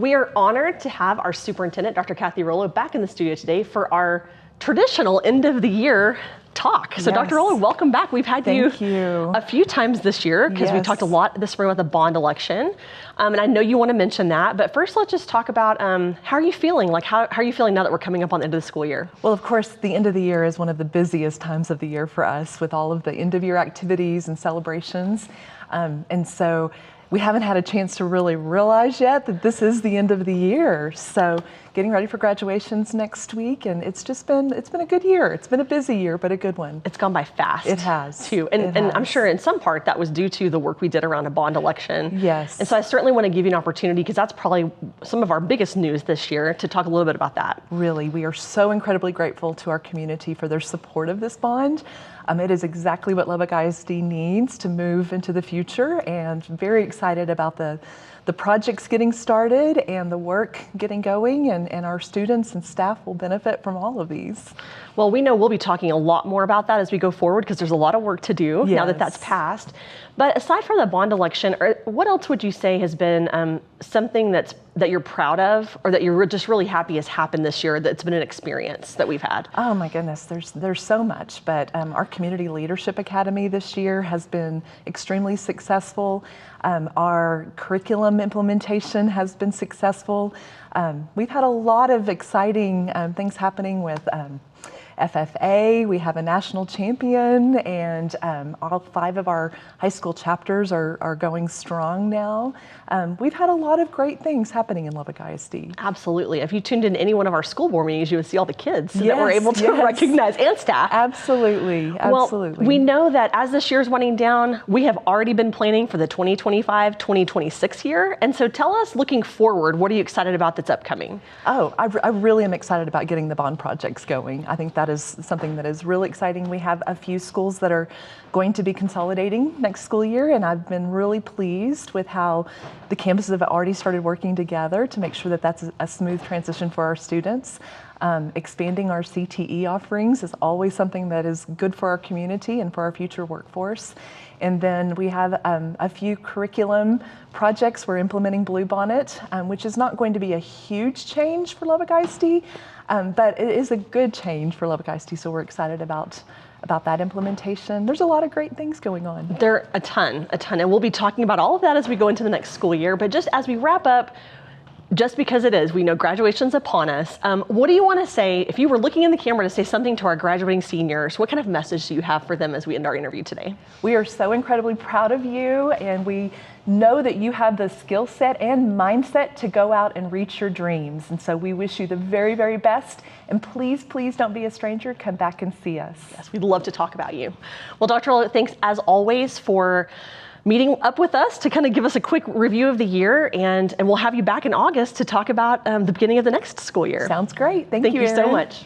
We are honored to have our superintendent, Dr. Rollo, back in the studio today for our traditional end of the year talk. So yes. Dr. Rollo, welcome back. We've had you a few times this year because we talked a lot this spring about the bond election. And I know you want to mention that, but first let's just talk about how are you feeling? Like how are you feeling now that we're coming up on the end of the school year? Well, of course, the end of the year is one of the busiest times of the year for us with all of the end of year activities and celebrations. And so we haven't had a chance to really realize yet that this is the end of the year. So getting ready for graduations next week, and it's been a good year. It's been a busy year, but a good one. It's gone by fast. It has. Too. And I'm sure in some part that was due to the work we did around a bond election. Yes. And so I certainly want to give you an opportunity, because that's probably some of our biggest news this year, to talk a little bit about that. Really, we are so incredibly grateful to our community for their support of this bond. It is exactly what Lubbock ISD needs to move into the future, and very excited about the projects getting started and the work getting going, and our students and staff will benefit from all of these. Well, we know we'll be talking a lot more about that as we go forward, because there's a lot of work to do now that that's passed. But aside from the bond election, what else would you say has been something that you're proud of, or that you're just really happy has happened this year, that's been an experience that we've had? Oh my goodness, there's so much, but our Community Leadership Academy this year has been extremely successful. Our curriculum implementation has been successful. We've had a lot of exciting things happening with FFA. We have a national champion, and all 5 of our high school chapters are going strong now. We've had a lot of great things happening in Lubbock ISD. Absolutely. If you tuned in any one of our school board meetings, you would see all the kids that we're able to recognize, and staff. Absolutely, absolutely. Well, we know that as this year's winding down, we have already been planning for the 2025-2026 year. And so tell us, looking forward, what are you excited about that's upcoming? Oh, I really am excited about getting the bond projects going. I think that is something that is really exciting. We have a few schools that are going to be consolidating next school year, and I've been really pleased with how the campuses have already started working together to make sure that that's a smooth transition for our students. Expanding our CTE offerings is always something that is good for our community and for our future workforce. And then we have a few curriculum projects. We're implementing Bluebonnet, which is not going to be a huge change for Lubbock ISD, but it is a good change for Lubbock ISD, so we're excited about that implementation. There's a lot of great things going on. There are a ton, and we'll be talking about all of that as we go into the next school year. But just as we wrap up, just because we know graduation's upon us, what do you want to say, if you were looking in the camera to say something to our graduating seniors, what kind of message do you have for them as we end our interview today? We are so incredibly proud of you, and we know that you have the skill set and mindset to go out and reach your dreams. And so we wish you the very, very best. And please, please don't be a stranger. Come back and see us. Yes, we'd love to talk about you. Well, Dr. Rollo, thanks as always for meeting up with us to kind of give us a quick review of the year, and we'll have you back in August to talk about the beginning of the next school year. Sounds great. Thank you, Erin. So much.